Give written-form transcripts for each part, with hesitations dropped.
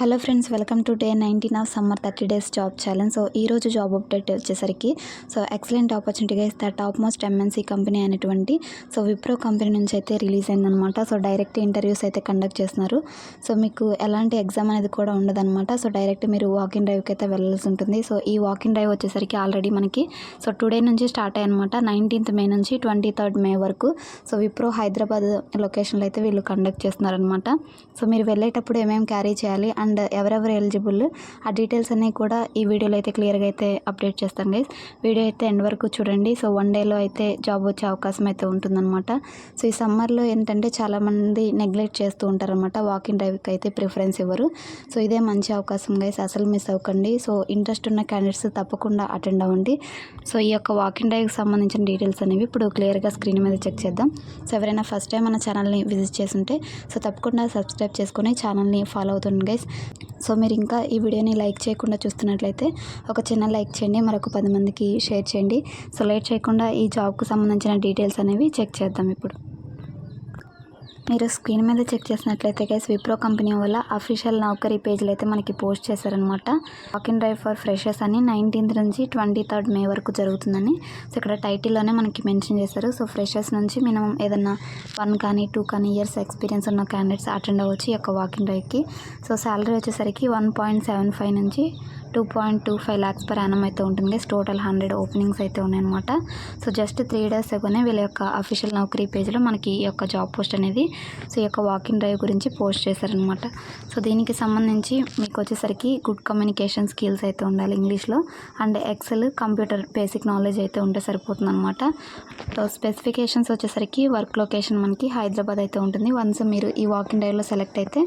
Hello friends, welcome to day 19 of summer 30 days job challenge. So ఈ రోజు job update వచ్చేసరికి excellent ఆపర్చునిటీగా ఇస్తే top most MNC company అయినటువంటి Wipro company నుంచి అయితే రిలీజ్ అయిందనమాట. సో డైరెక్ట్ ఇంటర్వ్యూస్ అయితే కండక్ట్ చేస్తున్నారు. సో మీకు ఎలాంటి ఎగ్జామ్ అనేది కూడా ఉండదన్నమాట. సో డైరెక్ట్ మీరు వాకింగ్ డ్రైవ్కి అయితే వెళ్ళాల్సి ఉంటుంది. సో ఈ వాకింగ్ డ్రైవ్ వచ్చేసరికి ఆల్రెడీ మనకి టుడే నుంచి స్టార్ట్ అయ్యనమాట. 19th మే నుంచి 23rd మే వరకు విప్రో హైదరాబాద్ లొకేషన్లో అయితే వీళ్ళు కండక్ట్ చేస్తున్నారనమాట. సో మీరు వెళ్ళేటప్పుడు ఏమేమి క్యారీ చేయాలి అండ్ ఎవరెవరు ఎలిజిబుల్ ఆ డీటెయిల్స్ అన్నీ కూడా ఈ వీడియోలో అయితే క్లియర్గా అయితే అప్డేట్ చేస్తాను గైస్. వీడియో అయితే ఎండ్ వరకు చూడండి. సో 1 డేలో అయితే జాబ్ వచ్చే అవకాశం అయితే ఉంటుందన్నమాట. సో ఈ సమ్మర్లో ఏంటంటే చాలామంది నెగ్లెక్ట్ చేస్తూ ఉంటారనమాట, వాకింగ్ డ్రైవ్కి అయితే ప్రిఫరెన్స్ ఇవ్వరు. సో ఇదే మంచి అవకాశం గైస్, అసలు మిస్ అవ్వకండి. సో ఇంట్రెస్ట్ ఉన్న క్యాండిడేట్స్ తప్పకుండా అటెండ్ అవ్వండి. సో ఈ యొక్క వాకింగ్ డ్రైవ్కి సంబంధించిన డీటెయిల్స్ అనేవి ఇప్పుడు క్లియర్గా స్క్రీన్ మీద చెక్ చేద్దాం. సో ఎవరైనా ఫస్ట్ టైం మన ఛానల్ని విజిట్ చేస్తుంటే తప్పకుండా సబ్స్క్రైబ్ చేసుకొని ఛానల్ని ఫాలో అవుతుంది గైస్. సో మీరు ఇంకా ఈ వీడియోని లైక్ చేయకుండా చూస్తున్నట్లయితే ఒక చిన్న లైక్ చేయండి, మరొక 10 మందికి షేర్ చేయండి. సో లేట్ చేయకుండా ఈ జాబ్కు సంబంధించిన డీటెయిల్స్ అనేవి చెక్ చేద్దాం. ఇప్పుడు మీరు స్క్రీన్ మీద చెక్ చేసినట్లయితే గైస్, విప్రో కంపెనీ వల్ల అఫీషియల్ నౌకరీ పేజ్లు అయితే మనకి పోస్ట్ చేశారనమాట. వాకింగ్ డ్రైవ్ ఫర్ ఫ్రెషర్స్ అని 19th నుంచి 23rd మే వరకు జరుగుతుందని. సో ఇక్కడ టైటిల్లోనే మనకి మెన్షన్ చేశారు. సో ఫ్రెషర్స్ నుంచి మినిమం ఏదన్నా 1 కానీ 2 కానీ ఇయర్స్ ఎక్స్పీరియన్స్ ఉన్న క్యాండిడేట్స్ అటెండ్ అవ్వచ్చు ఈ యొక్క వాకింగ్ డ్రైవ్కి. సో శాలరీ వచ్చేసరికి 1.75 నుంచి 2.25 lakhs per annum అయితే ఉంటుంది. టోటల్ 100 ఓపెనింగ్స్ అయితే ఉన్నాయన్నమాట. సో జస్ట్ 3 days అగోనే వీళ్ళ యొక్క అఫీషియల్ నౌకరీ పేజ్లో మనకి ఈ యొక్క జాబ్ పోస్ట్ అనేది ఈ యొక్క వాకింగ్ డ్రైవ్ గురించి పోస్ట్ చేశారనమాట. సో దీనికి సంబంధించి మీకు వచ్చేసరికి గుడ్ కమ్యూనికేషన్ స్కిల్స్ అయితే ఉండాలి ఇంగ్లీష్లో, and excel, computer basic knowledge అయితే ఉంటే సరిపోతుంది అనమాట. సో స్పెసిఫికేషన్స్ వచ్చేసరికి వర్క్ లొకేషన్ మనకి హైదరాబాద్ అయితే ఉంటుంది. వన్స్ మీరు ఈ వాకింగ్ డ్రైవ్లో సెలెక్ట్ అయితే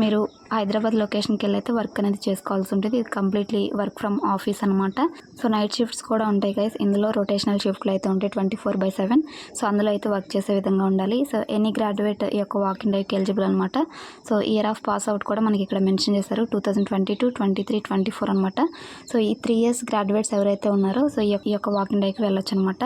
మీరు హైదరాబాద్ లొకేషన్కి వెళ్ళి అయితే వర్క్ అనేది చేసుకోవాల్సి ఉంటుంది. ఇది కంప్లీట్లీ వర్క్ ఫ్రమ్ ఆఫీస్ అనమాట. సో నైట్ షిఫ్ట్స్ కూడా ఉంటాయి గైస్. ఇందులో రొటేషనల్ షిఫ్ట్లు అయితే ఉంటాయి 24/7. సో అందులో అయితే వర్క్ చేసే విధంగా ఉండాలి. సో ఎనీ గ్రాడ్యుయేట్ ఈ యొక్క వాకింగ్ డ్రైవ్కి ఎలిజిబుల్ అనమాట. So year of pass out కూడా మనకి ఇక్కడ మెన్షన్ చేశారు 2022, 23, 24 అనమాట. సో ఈ 3 years గ్రాడ్యుయేట్స్ ఎవరైతే ఉన్నారో సో ఈ యొక్క వాకింగ్ డ్రైవ్కి వెళ్ళొచ్చు అనమాట.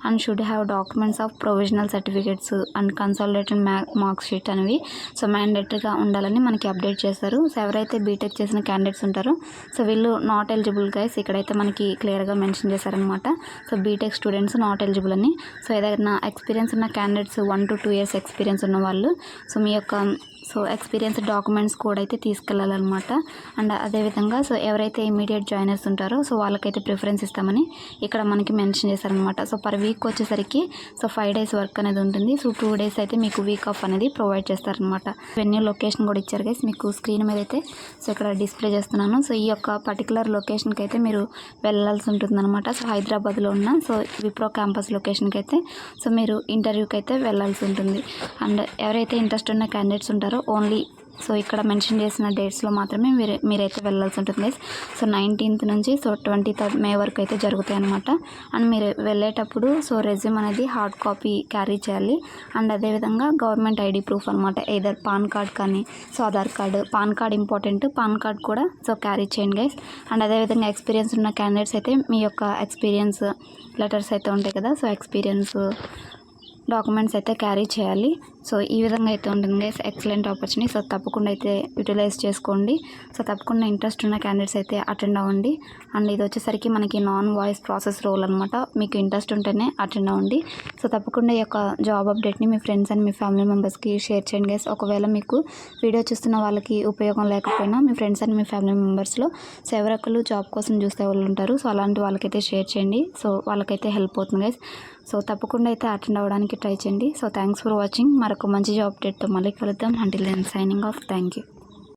And should have documents of provisional certificates and consolidated marks sheet అనేవి సో మ్యాండేటరీగా ఉండాలని మనకి అప్డేట్ చేస్తారు. సో ఎవరైతే బీటెక్ చేసిన క్యాండిడేట్స్ ఉంటారో సో వీళ్ళు నాట్ ఎలిజిబుల్ గైస్. ఇక్కడైతే మనకి క్లియర్గా మెన్షన్ చేశారనమాట. So B Tech students not eligible అని. సో ఏదైనా ఎక్స్పీరియన్స్ ఉన్న క్యాండిడేట్స్ 1 to 2 years ఎక్స్పీరియన్స్ ఉన్న వాళ్ళు సో మీ యొక్క ఎక్స్పీరియన్స్ డాక్యుమెంట్స్ కూడా అయితే తీసుకెళ్ళాలన్నమాట. అండ్ అదేవిధంగా ఎవరైతే ఇమీడియట్ జాయినర్స్ ఉంటారో సో వాళ్ళకైతే ప్రిఫరెన్స్ ఇస్తామని ఇక్కడ మనకి మెన్షన్ చేశారనమాట. సో పర్ వీక్ వచ్చేసరికి 5 days వర్క్ అనేది ఉంటుంది. సో 2 days అయితే మీకు వీక్ ఆఫ్ అనేది ప్రొవైడ్ చేస్తారనమాట. వెన్యూ లొకేషన్ కూడా ఇచ్చారు గైస్, మీకు స్క్రీన్ మీద అయితే ఇక్కడ డిస్ప్లే చేస్తున్నాను. సో ఈ యొక్క పర్టికులర్ లొకేషన్కి అయితే మీరు వెళ్ళాల్సి ఉంటుందన్నమాట. సో హైదరాబాద్లో ఉన్న విప్రో క్యాంపస్ లొకేషన్కి అయితే మీరు ఇంటర్వ్యూకి అయితే వెళ్ళాల్సి ఉంటుంది. అండ్ ఎవరైతే ఇంట్రెస్ట్ ఉన్న క్యాండిడేట్స్ ఉంటారో ఓన్లీ ఇక్కడ మెన్షన్ చేసిన డేట్స్లో మాత్రమే మీరైతే వెళ్ళాల్సి ఉంటుంది గైస్. సో 19th నుంచి 23rd మే వరకు అయితే జరుగుతాయి అనమాట. అండ్ మీరు వెళ్ళేటప్పుడు రెజ్యూమ్ అనేది హార్డ్ కాపీ క్యారీ చేయాలి. అండ్ అదేవిధంగా గవర్నమెంట్ ఐడి ప్రూఫ్ అనమాట, ఏదర్ పాన్ కార్డ్ కానీ Aadhaar card. Pan card important, pan card కూడా క్యారీ చేయండి గైస్. అండ్ అదేవిధంగా ఎక్స్పీరియన్స్ ఉన్న క్యాండిడేట్స్ అయితే మీ యొక్క ఎక్స్పీరియన్స్ లెటర్స్ అయితే ఉంటాయి కదా, ఎక్స్పీరియన్స్ డాక్యుమెంట్స్ అయితే క్యారీ చేయాలి. సో ఈ విధంగా అయితే ఉంటుంది గైస్, ఎక్సలెంట్ ఆపర్చునిటీ. సో తప్పకుండా అయితే యూటిలైజ్ చేసుకోండి. సో తప్పకుండా ఇంట్రెస్ట్ ఉన్న క్యాండిడేట్స్ అయితే అటెండ్ అవ్వండి. అండ్ ఇది వచ్చేసరికి మనకి నాన్ వాయిస్ ప్రాసెస్ రోల్ అనమాట. మీకు ఇంట్రెస్ట్ ఉంటేనే అటెండ్ అవ్వండి. సో తప్పకుండా ఈ యొక్క జాబ్ అప్డేట్ని మీ ఫ్రెండ్స్ అండ్ మీ ఫ్యామిలీ మెంబర్స్కి షేర్ చేయండి గైస్. ఒకవేళ మీకు వీడియో చూస్తున్న వాళ్ళకి ఉపయోగం లేకపోయినా మీ ఫ్రెండ్స్ అండ్ మీ ఫ్యామిలీ మెంబర్స్లో ఎవరొకరు జాబ్ కోసం చూసే వాళ్ళు ఉంటారు. సో అలాంటి వాళ్ళకైతే షేర్ చేయండి. సో వాళ్ళకైతే హెల్ప్ అవుతుంది గైస్. సో తప్పకుండా అయితే అటెండ్ అవ్వడానికి ట్రై చేయండి. So thanks for watching. మరొక మంచి జాబ్ అప్డేట్తో మళ్ళీ కలుద్దాం. Until then signing off. Thank you.